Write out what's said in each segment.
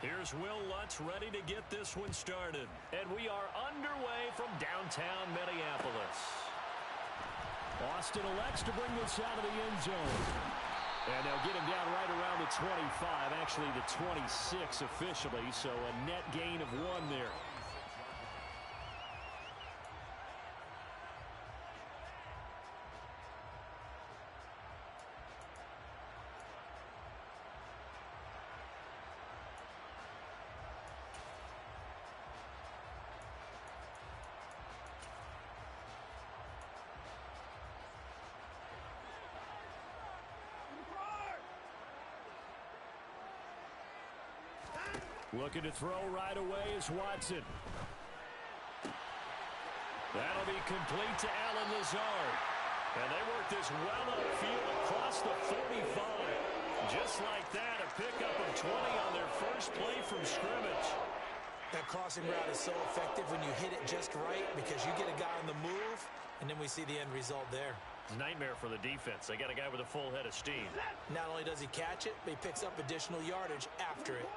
Here's Will Lutz ready to get this one started. And we are underway from downtown Minneapolis. Austin elects to bring this out of the end zone. And they'll get him down right around the 25, actually the 26 officially, so a net gain of 1 there. Looking to throw right away is Watson. That'll be complete to Allen Lazard. And they work this well upfield across the 45. Just like that, a pickup of 20 on their first play from scrimmage. That crossing route is so effective when you hit it just right because you get a guy on the move, and then we see the end result there. It's a nightmare for the defense. They got a guy with a full head of steam. Not only does he catch it, but he picks up additional yardage after it.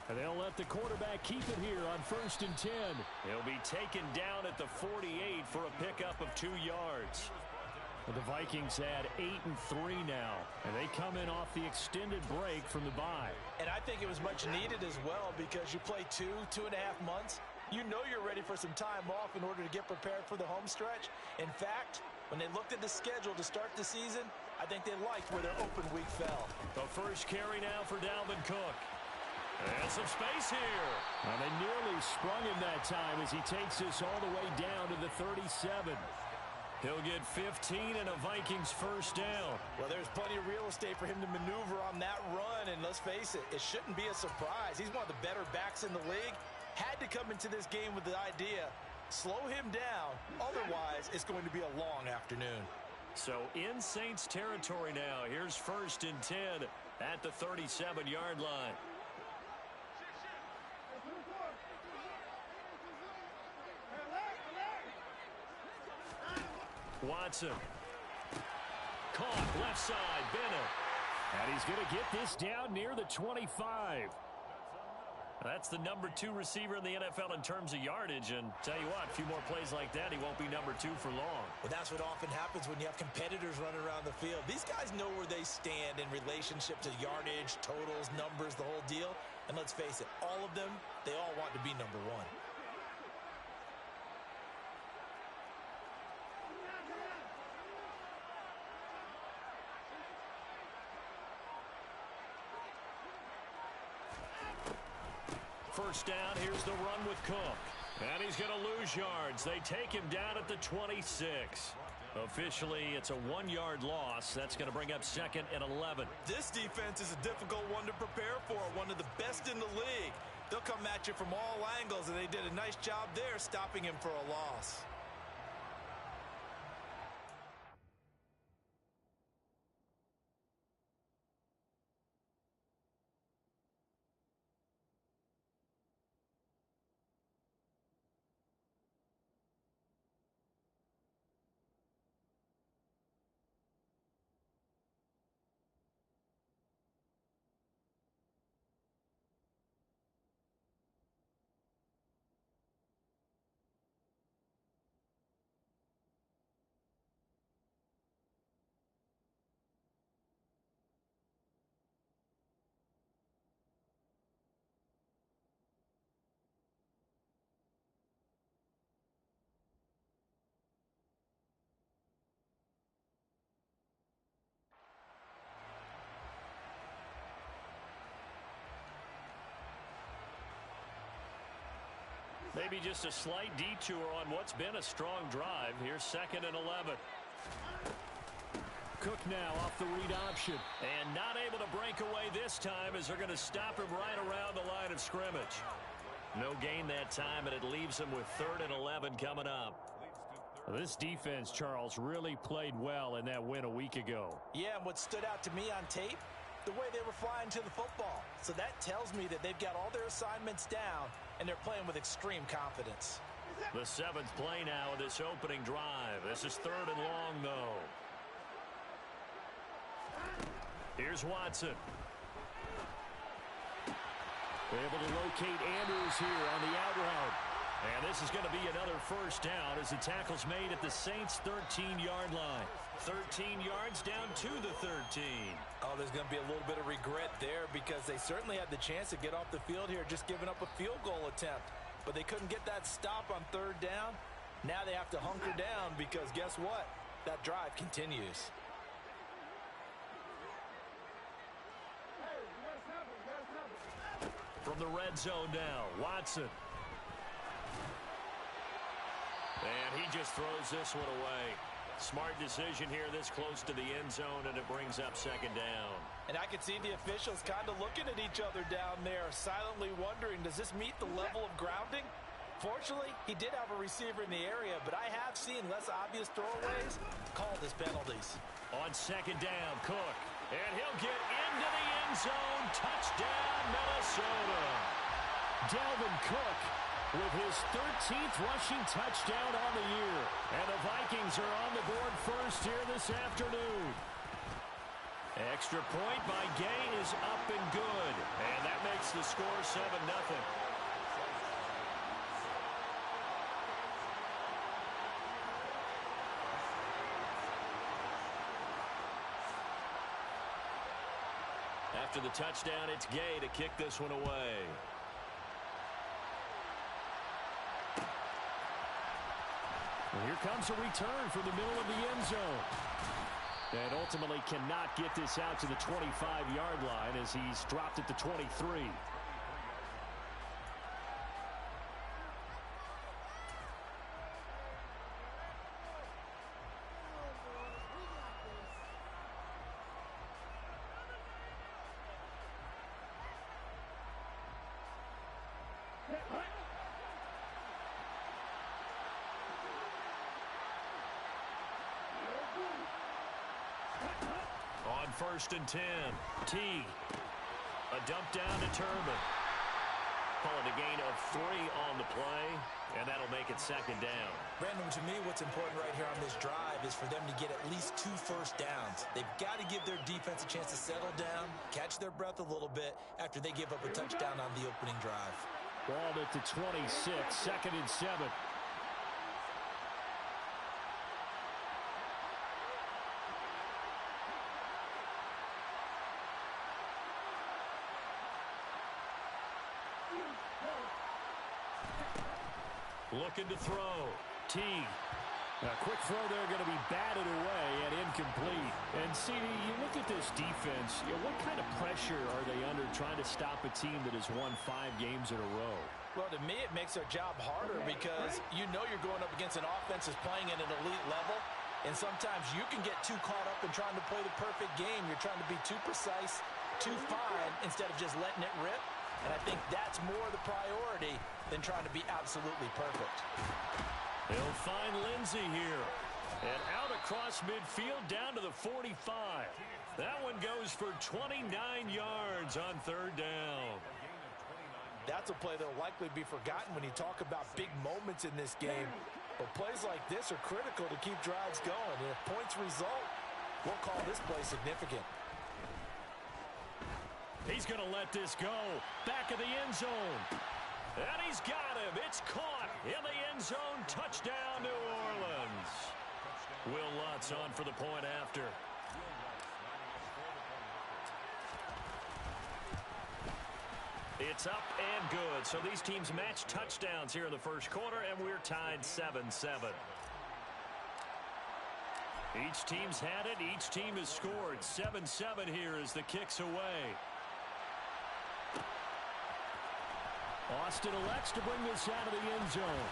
And they'll let the quarterback keep it here on 1st and 10. He'll be taken down at the 48 for a pickup of 2 yards. The Vikings add 8-3 now, and they come in off the extended break from the bye. And I think it was much needed as well because you play 2.5 months. You know you're ready for some time off in order to get prepared for the home stretch. In fact, when they looked at the schedule to start the season, I think they liked where their open week fell. The first carry now for Dalvin Cook. And some space here. And they nearly sprung him that time as he takes this all the way down to the 37. He'll get 15 and a Vikings first down. Well, there's plenty of real estate for him to maneuver on that run. And let's face it, it shouldn't be a surprise. He's one of the better backs in the league. Had to come into this game with the idea, slow him down. Otherwise, it's going to be a long afternoon. So in Saints territory now. Here's 1st and 10 at the 37-yard line. Watson. Caught left side, Bennett. And he's going to get this down near the 25. That's the number 2 receiver in the NFL in terms of yardage. And tell you what, a few more plays like that, he won't be number 2 for long. Well, that's what often happens when you have competitors running around the field. These guys know where they stand in relationship to yardage, totals, numbers, the whole deal. And let's face it, all of them, they all want to be number 1. First down, here's the run with Cook. And he's going to lose yards. They take him down at the 26. Officially, it's a 1-yard loss. That's going to bring up 2nd and 11. This defense is a difficult one to prepare for, one of the best in the league. They'll come at you from all angles, and they did a nice job there stopping him for a loss. Maybe just a slight detour on what's been a strong drive. Here's 2nd and 11. Cook now off the read option. And not able to break away this time as they're going to stop him right around the line of scrimmage. No gain that time, and it leaves him with 3rd and 11 coming up. This defense, Charles, really played well in that win a week ago. Yeah, and what stood out to me on tape, the way they were flying to the football. So that tells me that they've got all their assignments down, and they're playing with extreme confidence. The 7th play now of this opening drive. This is 3rd and long, though. Here's Watson. Able to locate Andrews here on the out route. And this is going to be another first down as the tackle's made at the Saints' 13-yard line. 13 yards down to the 13. Oh, there's going to be a little bit of regret there because they certainly had the chance to get off the field here, just giving up a field goal attempt. But they couldn't get that stop on third down. Now they have to hunker down because guess what? That drive continues. From the red zone now, Watson. And he just throws this one away. Smart decision here this close to the end zone, and it brings up second down. And I could see the officials kind of looking at each other down there, silently wondering, does this meet the level of grounding? Fortunately, he did have a receiver in the area, but I have seen less obvious throwaways called as penalties. On second down, Cook. And he'll get into the end zone. Touchdown, Minnesota. Dalvin Cook with his 13th rushing touchdown on the year. And the Vikings are on the board first here this afternoon. Extra point by Gay is up and good. And that makes the score 7-0. After the touchdown, it's Gay to kick this one away. Well, here comes a return from the middle of the end zone. And ultimately cannot get this out to the 25-yard line as he's dropped at the 23. On 1st and 10, Teague. A dump down to Turbin. Calling a gain of 3 on the play, and that'll make it second down. Brandon, to me, what's important right here on this drive is for them to get at least 2 first downs. They've got to give their defense a chance to settle down, catch their breath a little bit after they give up a touchdown on the opening drive. Balled at the 26, 2nd and 7. Looking to throw. Teague. A quick throw there going to be batted away and incomplete. And CD, you look at this defense, what kind of pressure are they under trying to stop a team that has won 5 games in a row? Well, to me, it makes their job harder because you know you're going up against an offense that's playing at an elite level. And sometimes you can get too caught up in trying to play the perfect game. You're trying to be too precise, too fine, instead of just letting it rip. And I think that's more the priority than trying to be absolutely perfect. He'll find Lindsey here. And out across midfield down to the 45. That one goes for 29 yards on 3rd down. That's a play that will likely be forgotten when you talk about big moments in this game. But plays like this are critical to keep drives going. And if points result, we'll call this play significant. He's going to let this go. Back of the end zone. And he's got him. It's caught in the end zone. Touchdown, New Orleans. Will Lutz on for the point after. It's up and good. So these teams match touchdowns here in the first quarter, and we're tied 7-7. Each team's had it. Each team has scored. 7-7 here as the kick's away. Austin elects to bring this out of the end zone.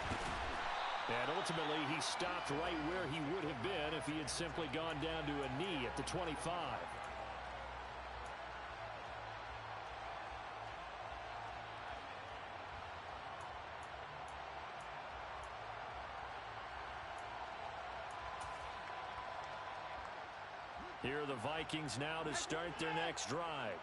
And ultimately, he stopped right where he would have been if he had simply gone down to a knee at the 25. Here are the Vikings now to start their next drive.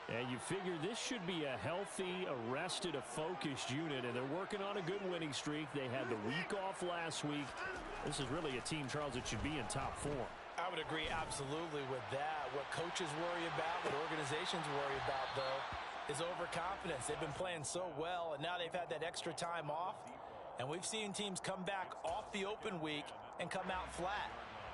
And you figure this should be a healthy, arrested, a focused unit, and they're working on a good winning streak. They had the week off last week. This is really a team, Charles, that should be in top form. I would agree absolutely with that. What coaches worry about, what organizations worry about, though, is overconfidence. They've been playing so well, and now they've had that extra time off. And we've seen teams come back off the open week and come out flat.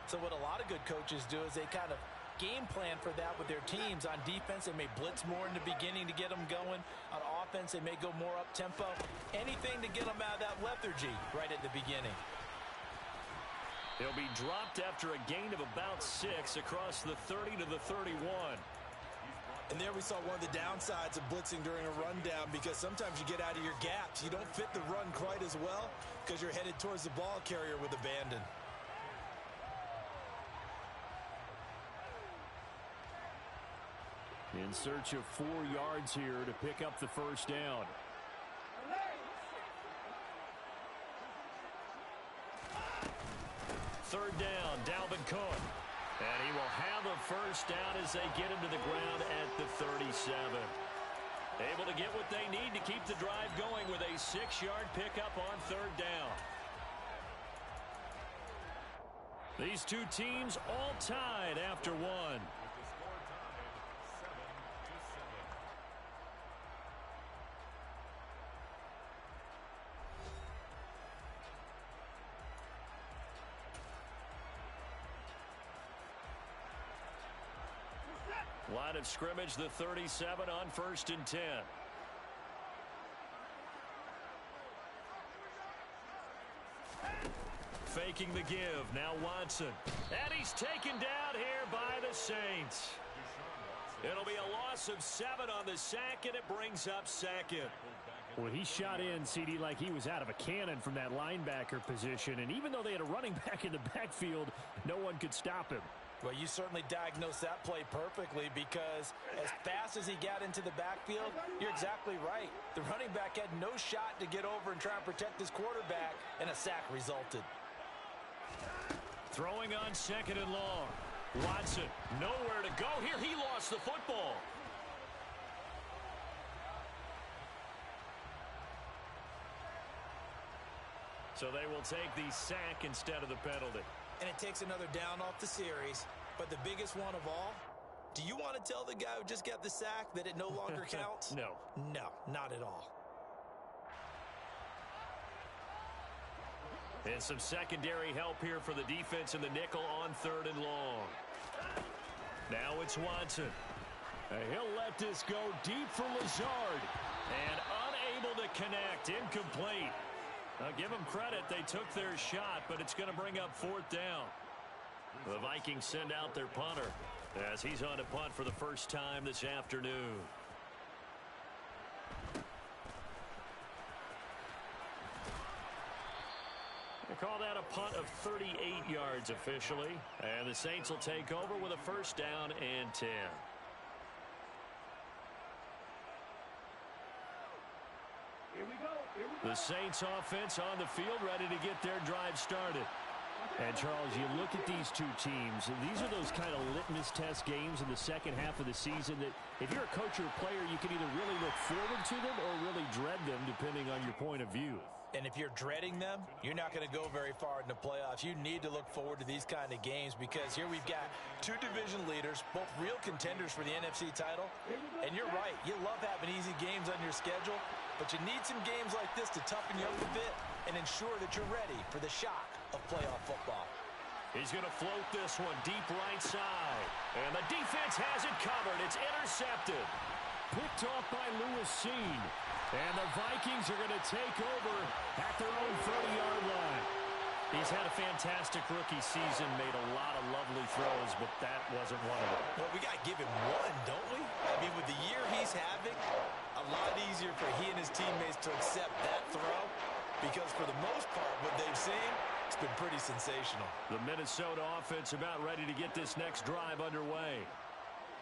So what a lot of good coaches do is they kind of game plan for that with their teams. On defense, they may blitz more in the beginning to get them going. On offense, they may go more up-tempo. Anything to get them out of that lethargy right at the beginning. He'll be dropped after a gain of about 6 across the 30 to the 31. And there we saw one of the downsides of blitzing during a rundown, because sometimes you get out of your gaps. You don't fit the run quite as well because you're headed towards the ball carrier with abandon. In search of 4 yards here to pick up the first down. Third down, Dalvin Cook. And he will have a first down as they get him to the ground at the 37. Able to get what they need to keep the drive going with a 6-yard pickup on third down. These two teams all tied after one. Line of scrimmage, the 37 on 1st and 10. Faking the give. Now Watson. And he's taken down here by the Saints. It'll be a loss of 7 on the sack, and it brings up 2nd. Well, he shot in, CD, like he was out of a cannon from that linebacker position. And even though they had a running back in the backfield, no one could stop him. Well, you certainly diagnosed that play perfectly, because as fast as he got into the backfield, you're exactly right. The running back had no shot to get over and try and protect his quarterback, and a sack resulted. Throwing on 2nd and long. Watson, nowhere to go here. He lost the football. So they will take the sack instead of the penalty. And it takes another down off the series. But the biggest one of all, do you want to tell the guy who just got the sack that it no longer counts? No. No, not at all. And some secondary help here for the defense in the nickel on 3rd and long. Now it's Watson. He'll let this go deep for Lazard. And unable to connect. Incomplete. Give them credit. They took their shot, but it's going to bring up 4th down. The Vikings send out their punter as he's on to punt for the first time this afternoon. They call that a punt of 38 yards officially. And the Saints will take over with a 1st down and 10. The Saints offense on the field, ready to get their drive started. And, Charles, you look at these two teams, and these are those kind of litmus test games in the second half of the season that if you're a coach or a player, you can either really look forward to them or really dread them, depending on your point of view. And if you're dreading them, you're not going to go very far in the playoffs. You need to look forward to these kind of games, because here we've got 2 division leaders, both real contenders for the NFC title. And you're right, you love having easy games on your schedule, but you need some games like this to toughen you up a bit and ensure that you're ready for the shock of playoff football. He's going to float this one deep right side. And the defense has it covered. It's intercepted. Picked off by Lewis Seen. And the Vikings are going to take over at their own 30-yard line. He's had a fantastic rookie season, made a lot of lovely throws, but that wasn't one of them. Well, we got to give him one, don't we? I mean, with the year he's having, a lot easier for he and his teammates to accept that throw, because for the most part, what they've seen, it's been pretty sensational. The Minnesota offense about ready to get this next drive underway.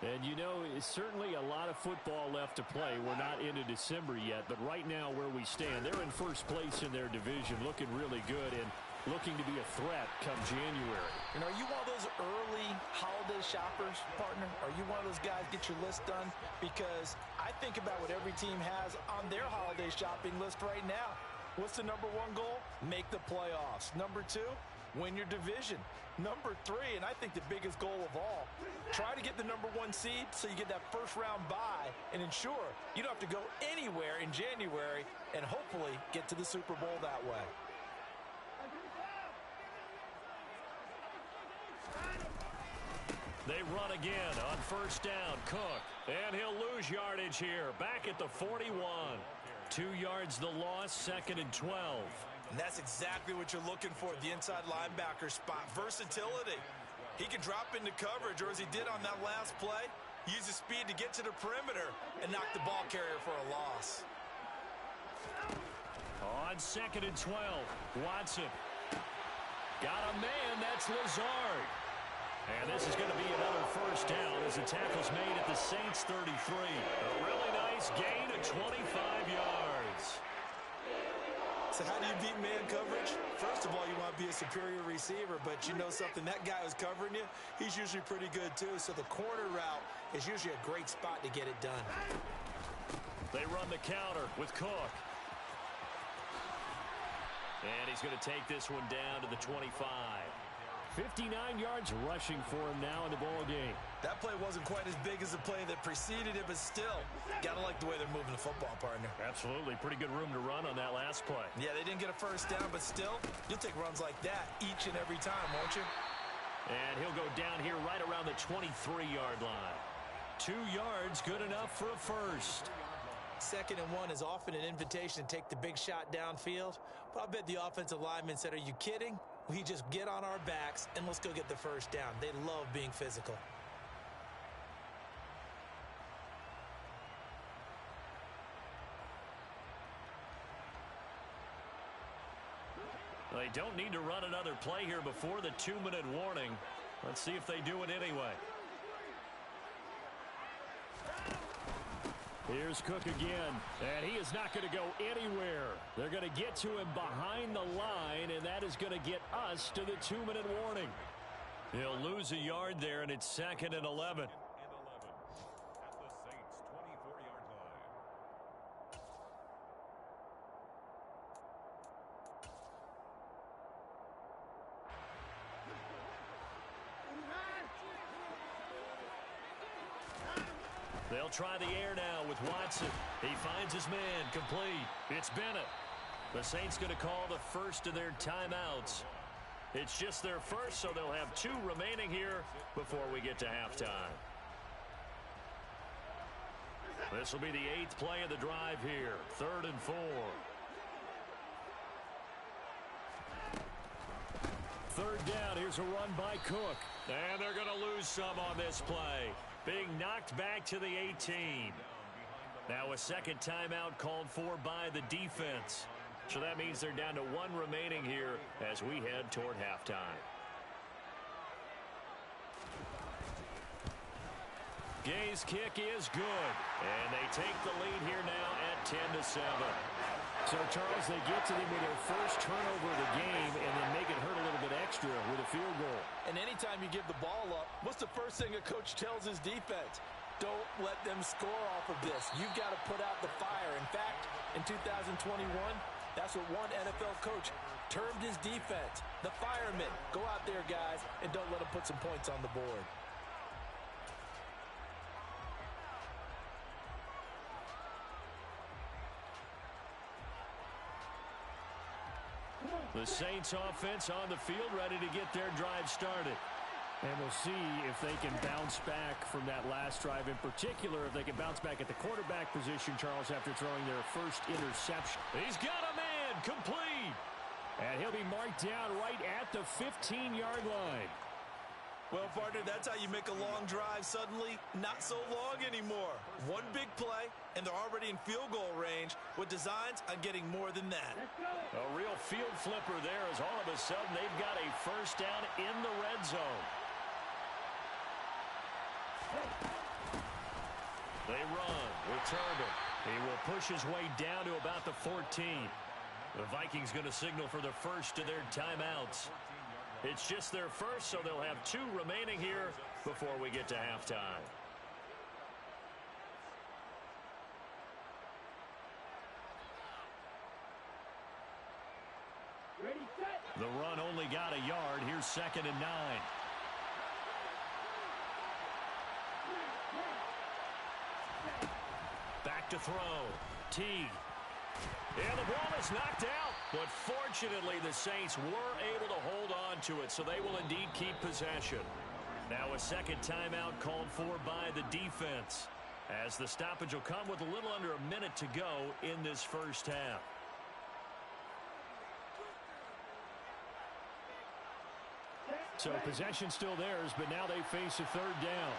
And, you know, it's certainly a lot of football left to play. We're not into December yet, but right now where we stand, they're in first place in their division, looking really good and looking to be a threat come January. And are you one of those early holiday shoppers, partner? Are you one of those guys get your list done? Because I think about what every team has on their holiday shopping list right now. What's the #1 goal? Make the playoffs. #2, win your division. Number 3, and I think the biggest goal of all, try to get the number 1 seed so you get that first-round bye and ensure you don't have to go anywhere in January and hopefully get to the Super Bowl that way. They run again on first down. Cook. And he'll lose yardage here. Back at the 41. 2 yards the loss, 2nd and 12. And that's exactly what you're looking for at the inside linebacker spot. Versatility. He can drop into coverage, or as he did on that last play, use his speed to get to the perimeter and knock the ball carrier for a loss. On 2nd and 12, Watson. Got a man, that's Lazard. And this is going to be another first down as the tackle's made at the Saints 33. A really nice gain of 25 yards. So how do you beat man coverage? First of all, you want to be a superior receiver, but you know something, that guy who's covering you, he's usually pretty good too. So the corner route is usually a great spot to get it done. They run the counter with Cook. And he's going to take this one down to the 25. 59 yards rushing for him now in the ball game. That play wasn't quite as big as the play that preceded it, but still, gotta like the way they're moving the football, partner. Absolutely. Pretty good room to run on that last play. Yeah, they didn't get a first down, but still, you'll take runs like that each and every time, won't you? And he'll go down here right around the 23-yard line. 2 yards, good enough for a first. 2nd and 1 is often an invitation to take the big shot downfield, but I bet the offensive lineman said, are you kidding? We just get on our backs and let's go get the first down. They love being physical. They don't need to run another play here before the 2-minute warning. Let's see if they do it anyway. Here's Cook again, and he is not going to go anywhere. They're going to get to him behind the line, and that is going to get us to the 2-minute warning. He'll lose a yard there, and it's 2nd and 11. They'll try the air now with Watson. He finds his man, complete. It's Bennett. The Saints going to call the first of their timeouts. It's just their first, so they'll have 2 remaining here before we get to halftime. This will be the 8th play of the drive here. 3rd and 4. 3rd down. Here's a run by Cook. And they're going to lose some on this play. Being knocked back to the 18. Now a second timeout called for by the defense. So that means they're down to 1 remaining here as we head toward halftime. Gay's kick is good. And they take the lead here now at 10-7. So, Charles, they get to them with their first turnover of the game and then make it hurt a little bit extra with a field goal. And anytime you give the ball up, what's the first thing a coach tells his defense? Don't let them score off of this. You've got to put out the fire. In fact, in 2021, that's what one NFL coach termed his defense. The firemen. Go out there, guys, and don't let them put some points on the board. The Saints offense on the field ready to get their drive started. And we'll see if they can bounce back from that last drive. In particular, if they can bounce back at the quarterback position, Charles, after throwing their first interception. He's got a man, complete. And he'll be marked down right at the 15-yard line. Well, partner, that's how you make a long drive suddenly not so long anymore. One big play, and they're already in field goal range with designs on getting more than that. A real field flipper there as all of a sudden they've got a first down in the red zone. They run with Turbin. He will push his way down to about the 14. The Vikings going to signal for the first of their timeouts. It's just their first, so they'll have 2 remaining here before we get to halftime. Ready, set. The run only got a yard. Here's 2nd and 9. Back to throw. Teague. And the ball is knocked out. But fortunately, the Saints were able to hold on to it, so they will indeed keep possession. Now a second timeout called for by the defense, as the stoppage will come with a little under a minute to go in this first half. So possession still theirs, but now they face a 3rd down.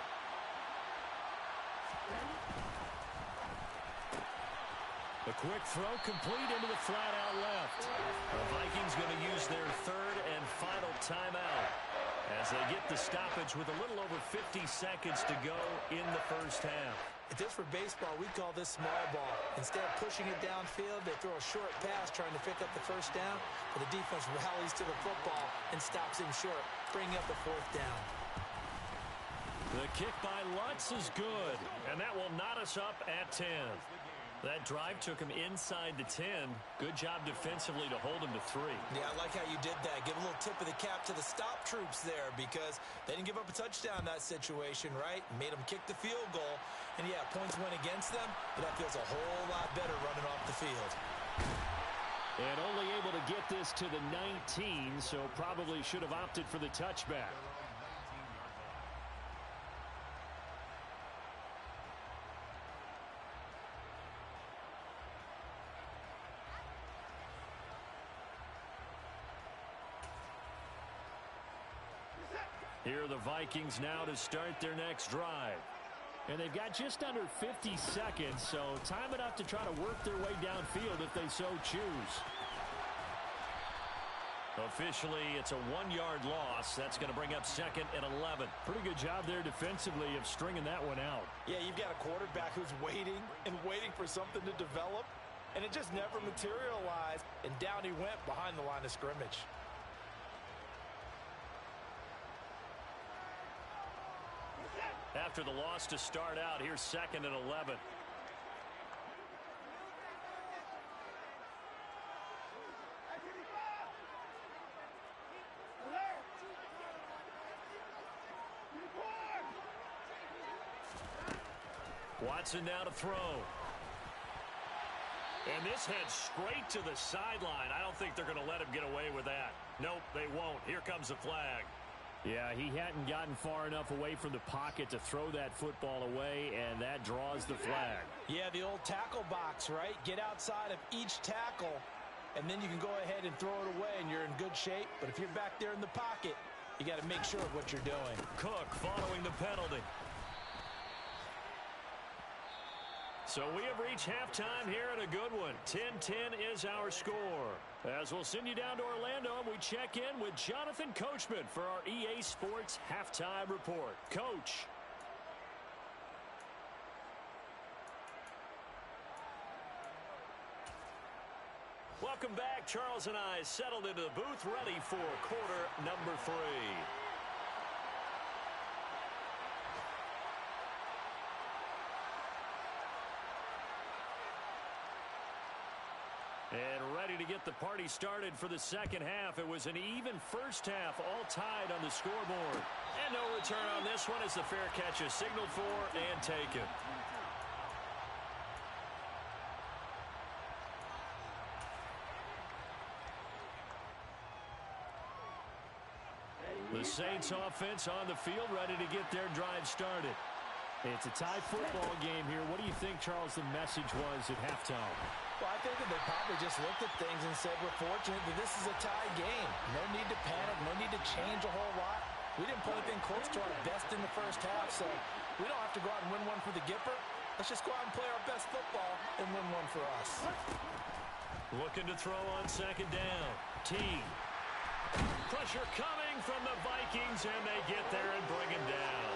A quick throw complete into the flat out left. The Vikings going to use their 3rd and final timeout as they get the stoppage with a little over 50 seconds to go in the first half. If this were baseball, we'd call this small ball. Instead of pushing it downfield, they throw a short pass trying to pick up the first down, but the defense rallies to the football and stops him short, bringing up a 4th down. The kick by Lutz is good, and that will knot us up at 10. That drive took him inside the 10. Good job defensively to hold him to 3. Yeah, I like how you did that. Give a little tip of the cap to the stop troops there, because they didn't give up a touchdown in that situation, right? Made them kick the field goal. And, yeah, points went against them, but that feels a whole lot better running off the field. And only able to get this to the 19, so probably should have opted for the touchback. Here are the Vikings now to start their next drive. And they've got just under 50 seconds, so time enough to try to work their way downfield if they so choose. Officially, it's a 1-yard loss. That's going to bring up 2nd and 11. Pretty good job there defensively of stringing that one out. Yeah, you've got a quarterback who's waiting and waiting for something to develop, and it just never materialized, and down he went behind the line of scrimmage. After the loss to start out, here's 2nd and 11. Watson now to throw. And this heads straight to the sideline. I don't think they're going to let him get away with that. Nope, they won't. Here comes the flag. Yeah, he hadn't gotten far enough away from the pocket to throw that football away, and that draws the flag. Yeah, the old tackle box, right? Get outside of each tackle, and then you can go ahead and throw it away, and you're in good shape. But if you're back there in the pocket, you got to make sure of what you're doing. Cook following the penalty. So we have reached halftime here at a good one. 10-10 is our score. As we'll send you down to Orlando, and we check in with Jonathan Coachman for our EA Sports Halftime Report. Coach. Welcome back. Charles and I settled into the booth, ready for quarter number 3. And ready to get the party started for the second half. It was an even first half, all tied on the scoreboard. And no return on this one as the fair catch is signaled for and taken. The Saints offense on the field, ready to get their drive started. It's a tie football game here. What do you think, Charles, the message was at halftime? Well, I think that they probably just looked at things and said, we're fortunate that this is a tie game. No need to panic, no need to change a whole lot. We didn't play anything close to our best in the first half, so we don't have to go out and win one for the Gipper. Let's just go out and play our best football and win one for us. Looking to throw on second down. Teague. Pressure coming from the Vikings, and they get there and bring him down.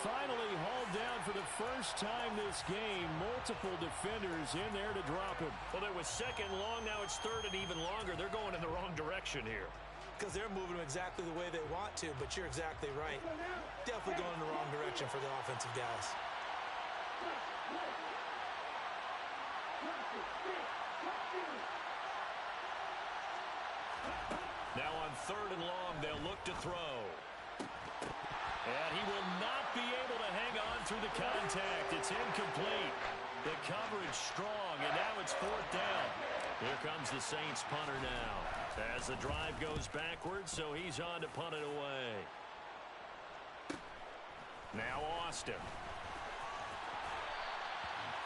Finally hauled down for the first time this game. Multiple defenders in there to drop him. Well, it was second long. Now it's third and even longer. They're going in the wrong direction here. Because they're moving them exactly the way they want to, but you're exactly right. Definitely going in the wrong direction for the offensive guys. Now on 3rd and long, they'll look to throw. And he will not be able to hang on through the contact. It's incomplete. The coverage strong, and now it's 4th down. Here comes the Saints punter now. As the drive goes backwards, so he's on to punt it away. Now Austin.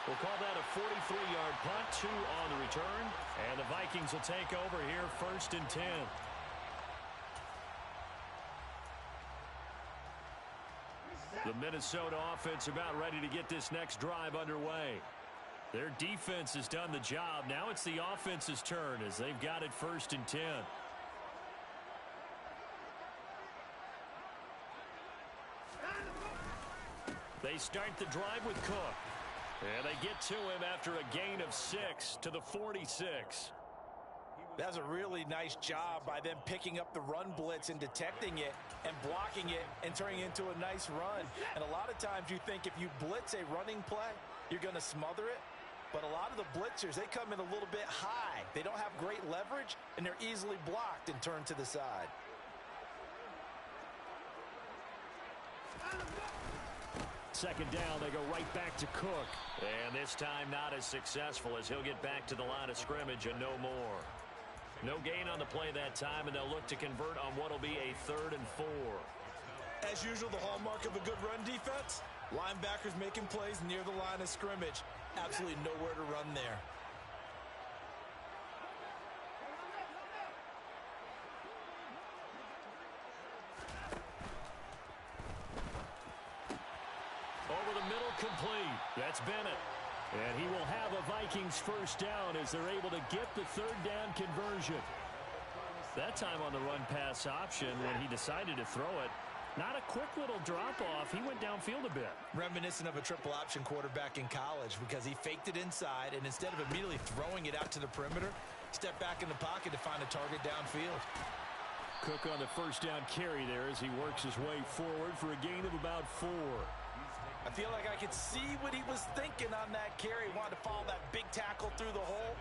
We'll call that a 43-yard punt, 2 on the return. And the Vikings will take over here 1st and 10. The Minnesota offense about ready to get this next drive underway. Their defense has done the job. Now it's the offense's turn as they've got it 1st and 10. They start the drive with Cook. And they get to him after a gain of 6 to the 46. That's a really nice job by them picking up the run blitz and detecting it and blocking it and turning it into a nice run. And a lot of times you think if you blitz a running play, you're going to smother it. But a lot of the blitzers, they come in a little bit high. They don't have great leverage, and they're easily blocked and turned to the side. Second down, they go right back to Cook. And this time not as successful as he'll get back to the line of scrimmage and no more. No gain on the play that time, and they'll look to convert on what will be a 3rd and 4. As usual, the hallmark of a good run defense, linebackers making plays near the line of scrimmage. Absolutely nowhere to run there. Over the middle, complete. That's Bennett. And he will have a Vikings 1st down as they're able to get the 3rd down conversion. That time on the run pass option when he decided to throw it. Not a quick little drop-off. He went downfield a bit. Reminiscent of a triple option quarterback in college because he faked it inside, and instead of immediately throwing it out to the perimeter, stepped back in the pocket to find a target downfield. Cook on the 1st down carry there as he works his way forward for a gain of about 4. I feel like I could see what he was thinking on that carry. Wanted to follow that big tackle through the hole.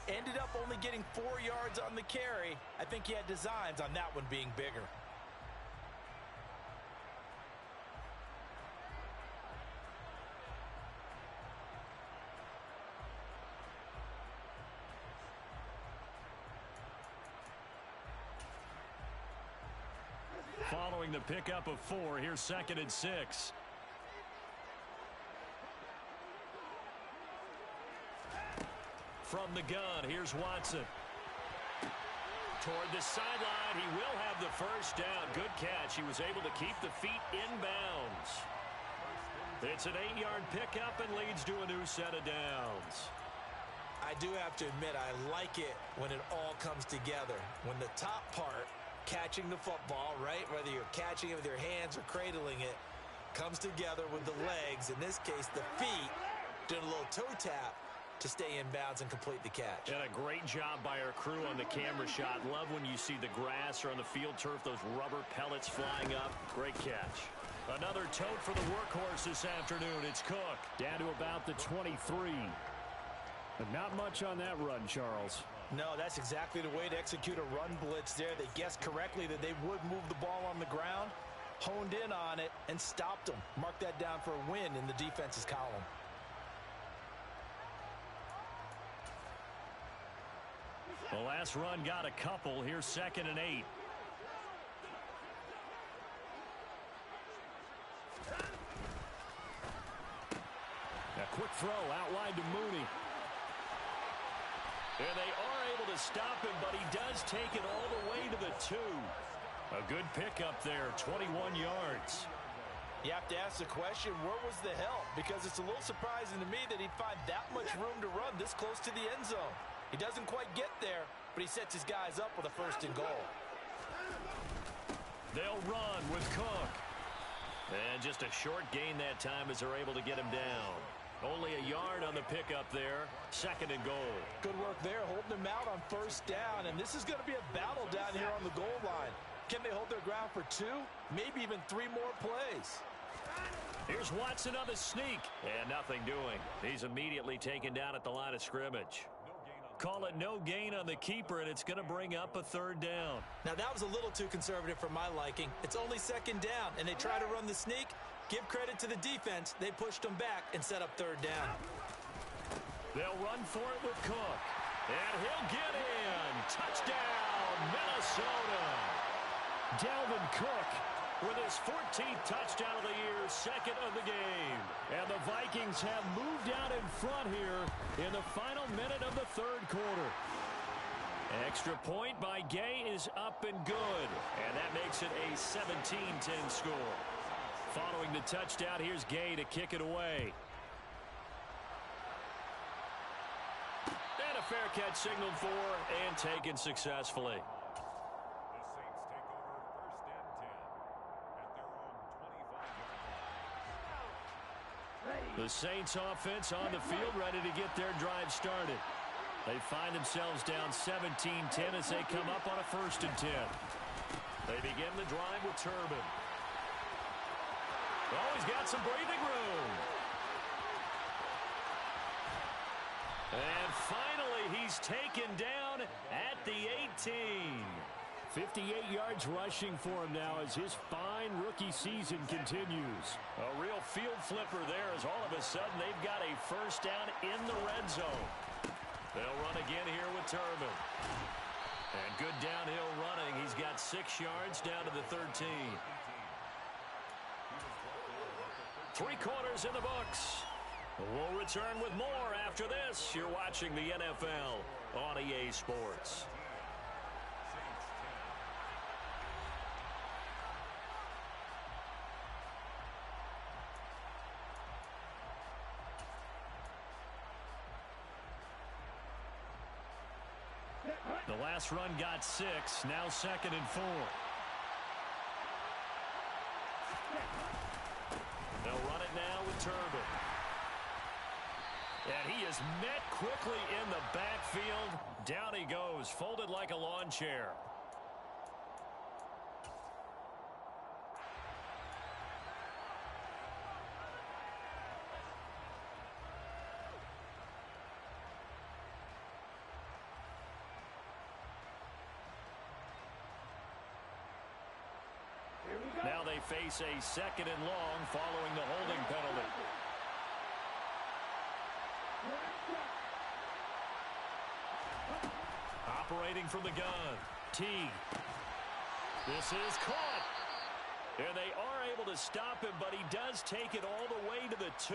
Ended up only getting 4 yards on the carry. I think he had designs on that one being bigger. Following the pickup of 4, here's 2nd and 6. From the gun, here's Watson. Toward the sideline, he will have the 1st down. Good catch. He was able to keep the feet inbounds. It's an 8-yard pickup and leads to a new set of downs. I do have to admit, I like it when it all comes together. When the top part, catching the football, right, whether you're catching it with your hands or cradling it, comes together with the legs, in this case the feet, doing a little toe tap to stay in bounds and complete the catch. And a great job by our crew on the camera shot. Love when you see the grass or on the field turf, those rubber pellets flying up. Great catch. Another tote for the workhorse this afternoon. It's Cook. Down to about the 23. But not much on that run, Charles. No, that's exactly the way to execute a run blitz there. They guessed correctly that they would move the ball on the ground, honed in on it, and stopped them. Mark that down for a win in the defense's column. The last run got a couple. Here's 2nd and 8. A quick throw out wide to Mooney. And they are able to stop him, but he does take it all the way to the 2. A good pickup there, 21 yards. You have to ask the question, where was the help? Because it's a little surprising to me that he'd find that much room to run this close to the end zone. He doesn't quite get there, but he sets his guys up with a 1st and goal. They'll run with Cook. And just a short gain that time as they're able to get him down. Only a yard on the pickup there. 2nd and goal. Good work there, holding him out on 1st down. And this is going to be a battle down here on the goal line. Can they hold their ground for 2, maybe even 3 more plays? Here's Watson on the sneak. And nothing doing. He's immediately taken down at the line of scrimmage. Call it no gain on the keeper, and it's going to bring up a third down. Now, that was a little too conservative for my liking. It's only second down, and they try to run the sneak. Give credit to the defense. They pushed them back and set up third down. They'll run for it with Cook. And he'll get in. Touchdown, Minnesota. Dalvin Cook with his 14th touchdown of the year, second of the game. And the Vikings have moved out in front here in the final minute of the third quarter. Extra point by Gay is up and good. And that makes it a 17-10 score. Following the touchdown, here's Gay to kick it away. And a fair catch signaled for and taken successfully. The Saints offense on the field, ready to get their drive started. They find themselves down 17-10 as they come up on a 1st and 10. They begin the drive with Turbin. Oh, he's got some breathing room. And finally, he's taken down at the 18. 58 yards rushing for him now as his fine rookie season continues. A real field flipper there as all of a sudden they've got a first down in the red zone. They'll run again here with Turbin. And good downhill running. He's got 6 yards down to the 13. 3 quarters in the books. We'll return with more after this. You're watching the NFL on EA Sports. The last run got 6, now 2nd and 4. They'll run it now with Turbin. And he is met quickly in the backfield. Down he goes, folded like a lawn chair. Now they face a 2nd and long following the holding penalty. Operating from the gun. Teague. This is caught. And they are able to stop him, but he does take it all the way to the 2.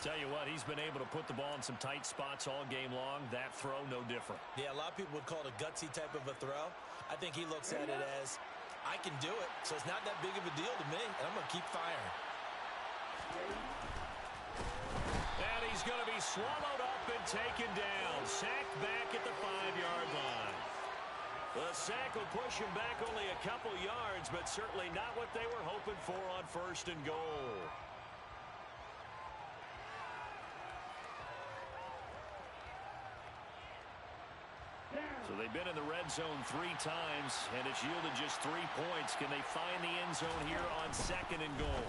Tell you what, he's been able to put the ball in some tight spots all game long. That throw, no different. Yeah, a lot of people would call it a gutsy type of a throw. I think he looks at it as, I can do it, so it's not that big of a deal to me, and I'm going to keep firing. And he's going to be swallowed up and taken down. Sacked back at the 5-yard line. The sack will push him back only a couple yards, but certainly not what they were hoping for on 1st and goal. So they've been in the red zone 3 times, and it's yielded just 3 points. Can they find the end zone here on 2nd and goal?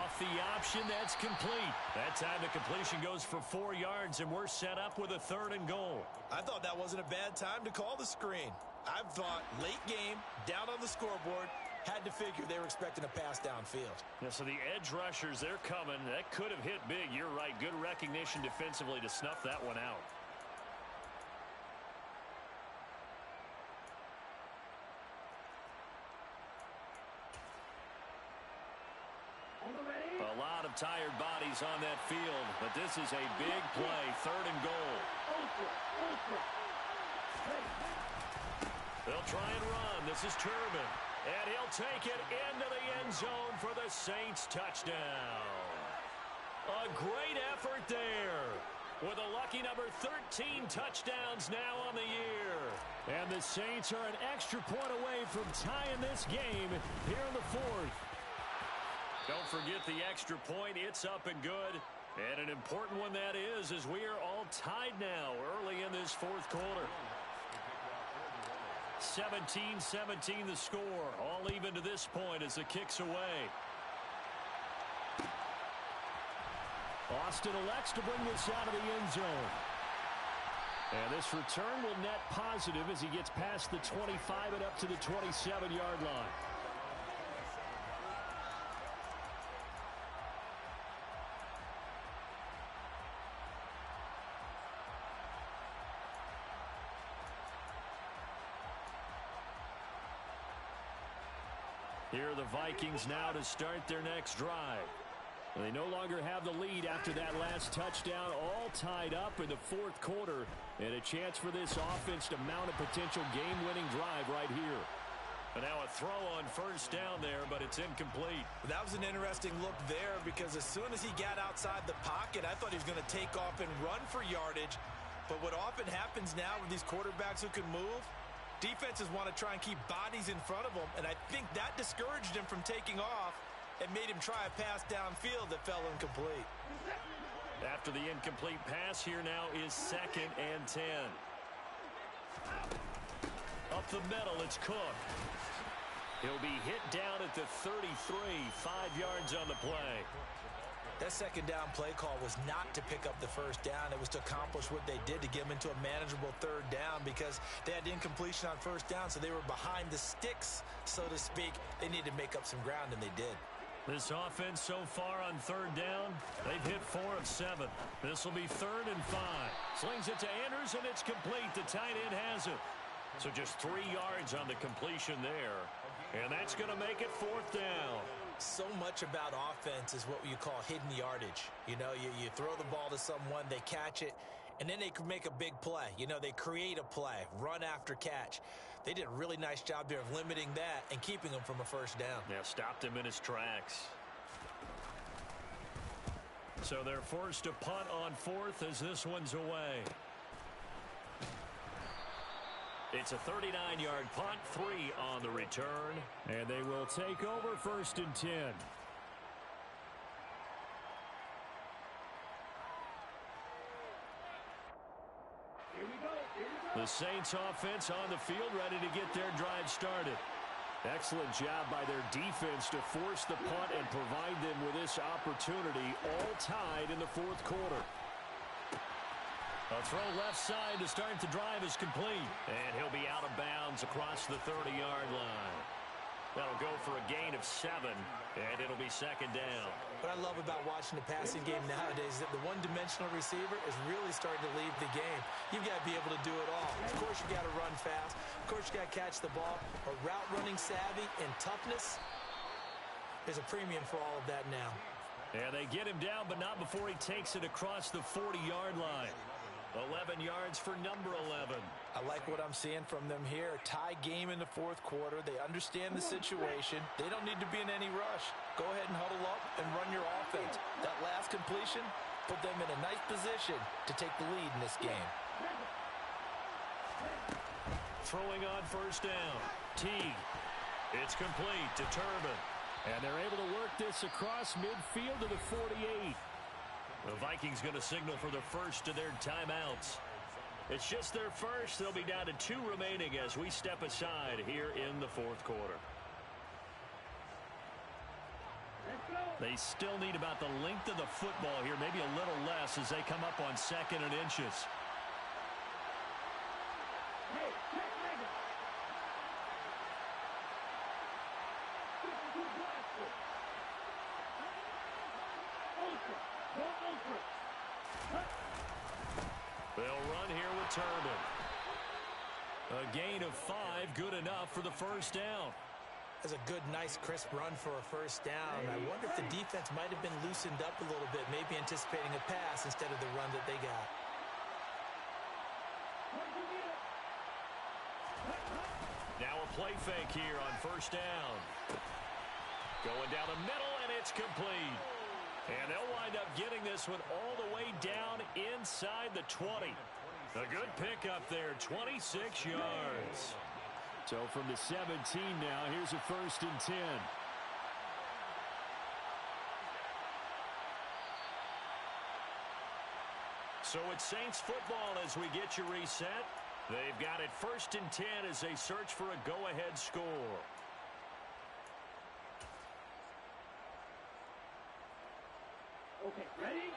Off the option, that's complete. That time the completion goes for 4 yards, and we're set up with a 3rd and goal. I thought that wasn't a bad time to call the screen. I thought late game, down on the scoreboard, had to figure they were expecting a pass downfield. Yeah, so the edge rushers, they're coming. That could have hit big. You're right. Good recognition defensively to snuff that one out. A lot of tired bodies on that field, but this is a big play, 3rd and goal. They'll try and run. This is Turbin, and he'll take it into the end zone for the Saints touchdown. A great effort there, with a lucky number 13 touchdowns now on the year. And the Saints are an extra point away from tying this game here in the 4th. Don't forget the extra point. It's up and good. And an important one that is, as we are all tied now early in this 4th quarter. 17-17 the score. All even to this point as the kick's away. Austin elects to bring this out of the end zone. And this return will net positive as he gets past the 25 and up to the 27-yard line. Here are the Vikings now to start their next drive. They no longer have the lead after that last touchdown, all tied up in the fourth quarter, and a chance for this offense to mount a potential game-winning drive right here. And now a throw on first down there, but it's incomplete. That was an interesting look there because as soon as he got outside the pocket, I thought he was going to take off and run for yardage. But what often happens now with these quarterbacks who can move, defenses want to try and keep bodies in front of them, and I think that discouraged him from taking off and made him try a pass downfield that fell incomplete. After the incomplete pass, here now is 2nd and 10. Up the middle, it's Cook. He'll be hit down at the 33, 5 yards on the play. That second down play call was not to pick up the first down. It was to accomplish what they did to get them into a manageable third down because they had incompletion on first down, so they were behind the sticks, so to speak. They needed to make up some ground, and they did. This offense so far on third down, they've hit 4 of 7. This will be 3rd and 5. Slings it to Andrews, and it's complete. The tight end has it. So just 3 yards on the completion there. And that's going to make it 4th down. So much about offense is what you call hidden yardage. You know, you throw the ball to someone, they catch it, and then they can make a big play. You know, they create a play, run after catch. They did a really nice job there of limiting that and keeping him from a first down. Yeah, stopped him in his tracks. So they're forced to punt on 4th as this one's away. It's a 39-yard punt, 3 on the return. And they will take over 1st and 10. The Saints offense on the field ready to get their drive started. Excellent job by their defense to force the punt and provide them with this opportunity, all tied in the fourth quarter. A throw left side to start the drive is complete. And he'll be out of bounds across the 30-yard line. That'll go for a gain of 7, and it'll be 2nd down. What I love about watching the passing game nowadays is that the one-dimensional receiver is really starting to leave the game. You've got to be able to do it all. Of course, you got to run fast. Of course, you got to catch the ball. But route running savvy and toughness, there's a premium for all of that now. And they get him down, but not before he takes it across the 40-yard line. 11 yards for number 11. I like what I'm seeing from them here. A tie game in the fourth quarter. They understand the situation. They don't need to be in any rush. Go ahead and huddle up and run your offense. That last completion put them in a nice position to take the lead in this game. Throwing on first down. Teague. It's complete to Turbin. And they're able to work this across midfield to the 48. The Vikings going to signal for the first of their timeouts. It's just their first. They'll be down to 2 remaining as we step aside here in the fourth quarter. They still need about the length of the football here, maybe a little less as they come up on 2nd and inches. They'll run here with Turbin. A gain of 5, good enough for the first down. That's a good, nice, crisp run for a first down. I wonder if the defense might have been loosened up a little bit, maybe anticipating a pass instead of the run that they got. Now a play fake here on first down. Going down the middle, and it's complete. And they'll wind up getting this one all the way down inside the 20. A good pickup there, 26 yards. So from the 17 now, here's a 1st and 10. So it's Saints football as we get you reset. They've got it 1st and 10 as they search for a go-ahead score. Okay, ready?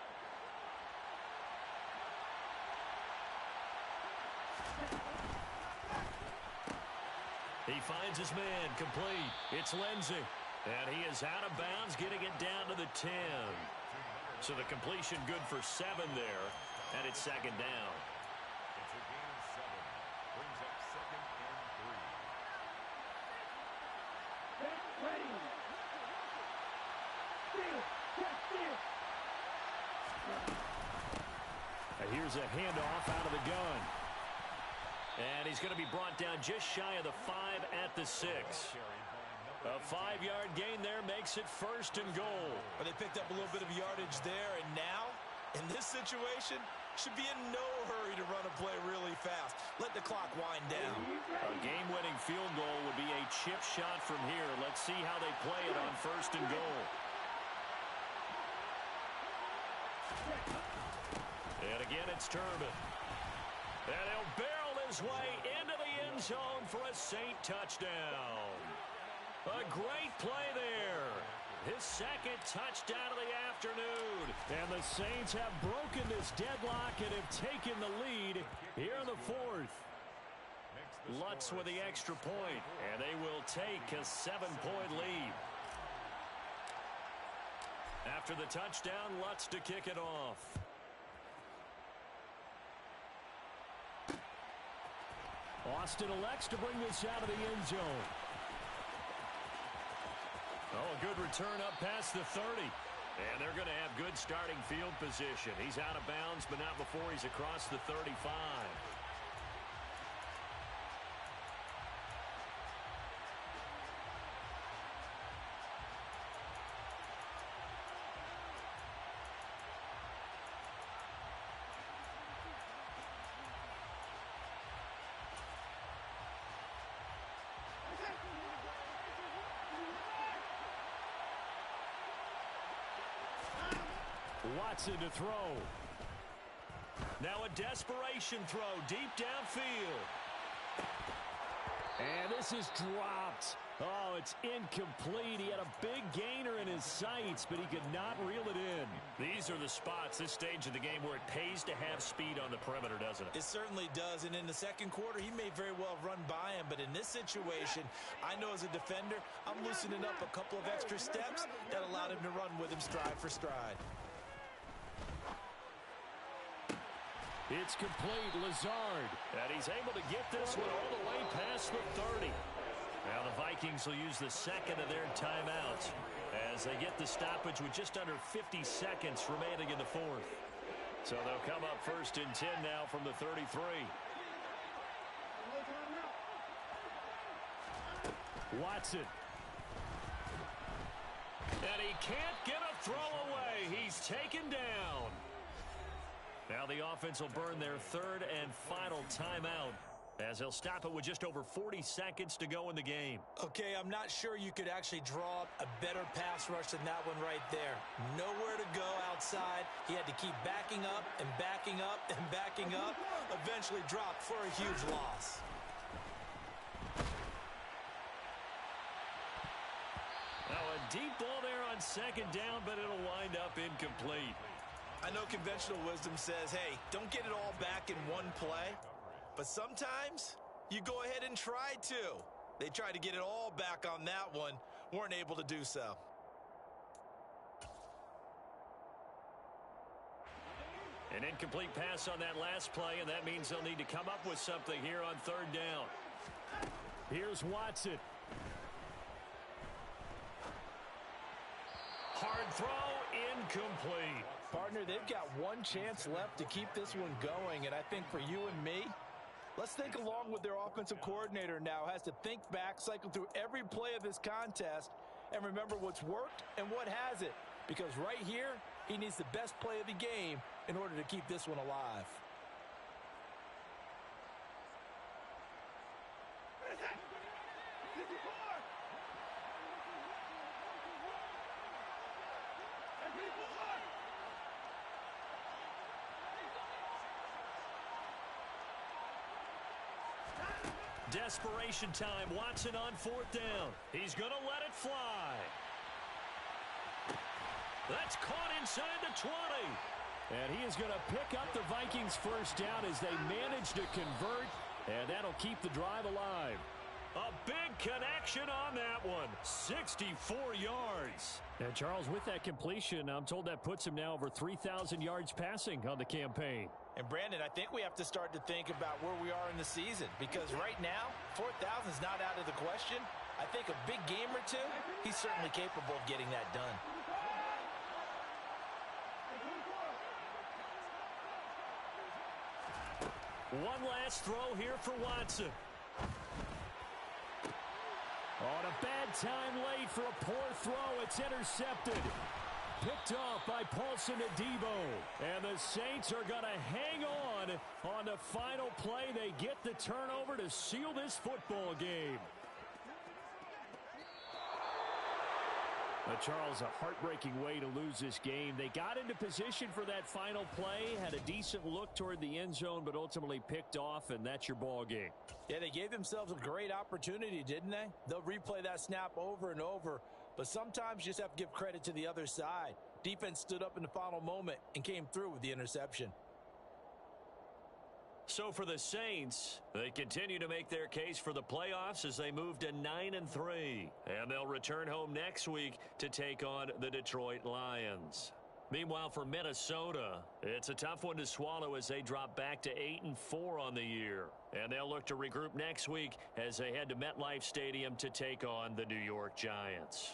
He finds his man, complete. It's Lindsey. And he is out of bounds, getting it down to the 10. So the completion good for 7 there, and it's second down. It's a gain of 7. Brings up second and 3. Get ready. Steal. Get steal. Here's a handoff out of the gun. And he's going to be brought down just shy of the 5 at the 6. A 5-yard gain there makes it first and goal. But they picked up a little bit of yardage there, and now, in this situation, should be in no hurry to run a play really fast. Let the clock wind down. A game-winning field goal would be a chip shot from here. Let's see how they play it on first and goal. And again, it's Turbin. And he'll barrel his way into the end zone for a Saint touchdown. A great play there. His second touchdown of the afternoon. And the Saints have broken this deadlock and have taken the lead here in the 4th. Lutz with the extra point, and they will take a 7-point lead. After the touchdown, Lutz to kick it off. Austin elects to bring this out of the end zone. Oh, a good return up past the 30. And they're going to have good starting field position. He's out of bounds, but not before he's across the 35. Watson to throw. Now a desperation throw deep downfield. And this is dropped. Oh, it's incomplete. He had a big gainer in his sights, but he could not reel it in. These are the spots, this stage of the game, where it pays to have speed on the perimeter, doesn't it? It certainly does, and in the second quarter, he may very well run by him, but in this situation, I know as a defender, I'm loosening up a couple of extra steps that allowed him to run with him stride for stride. It's complete. Lazard. And he's able to get this one all the way past the 30. Now the Vikings will use the second of their timeouts as they get the stoppage with just under 50 seconds remaining in the 4th. So they'll come up first and 10 now from the 33. Watson. And he can't get a throw away. He's taken down. Now the offense will burn their third and final timeout as they'll stop it with just over 40 seconds to go in the game. Okay, I'm not sure you could actually draw up a better pass rush than that one right there. Nowhere to go outside. He had to keep backing up and backing up and backing up. Eventually dropped for a huge loss. Now a deep ball there on second down, but it'll wind up incomplete. I know conventional wisdom says, hey, don't get it all back in one play. But sometimes you go ahead and try to. They tried to get it all back on that one. Weren't able to do so. An incomplete pass on that last play, and that means they'll need to come up with something here on third down. Here's Watson. Hard throw, incomplete. Partner, they've got one chance left to keep this one going, and I think for you and me, let's think along with their offensive coordinator now. Has to think back, cycle through every play of this contest, and remember what's worked and what hasn't. Because right here, he needs the best play of the game in order to keep this one alive. Desperation time. Watson on fourth down. He's going to let it fly. That's caught inside the 20. And he is going to pick up the Vikings first down as they manage to convert And that'll keep the drive alive. A big connection on that one. 64 yards. And Charles, with that completion, I'm told that puts him now over 3,000 yards passing on the campaign. And Brandon, I think we have to start to think about where we are in the season, because right now, 4,000 is not out of the question. I think a big game or two, he's certainly capable of getting that done. One last throw here for Watson. On a bad time late for a poor throw. It's intercepted. Picked off by Paulson Adebo. And the Saints are going to hang on the final play. They get the turnover to seal this football game. Charles, a heartbreaking way to lose this game. They got into position for that final play, had a decent look toward the end zone, but ultimately picked off, and that's your ball game. Yeah, they gave themselves a great opportunity, didn't they? They'll replay that snap over and over, but sometimes you just have to give credit to the other side. Defense stood up in the final moment and came through with the interception. So for the Saints, they continue to make their case for the playoffs as they move to 9-3. And they'll return home next week to take on the Detroit Lions. Meanwhile, for Minnesota, it's a tough one to swallow as they drop back to 8-4 on the year. And they'll look to regroup next week as they head to MetLife Stadium to take on the New York Giants.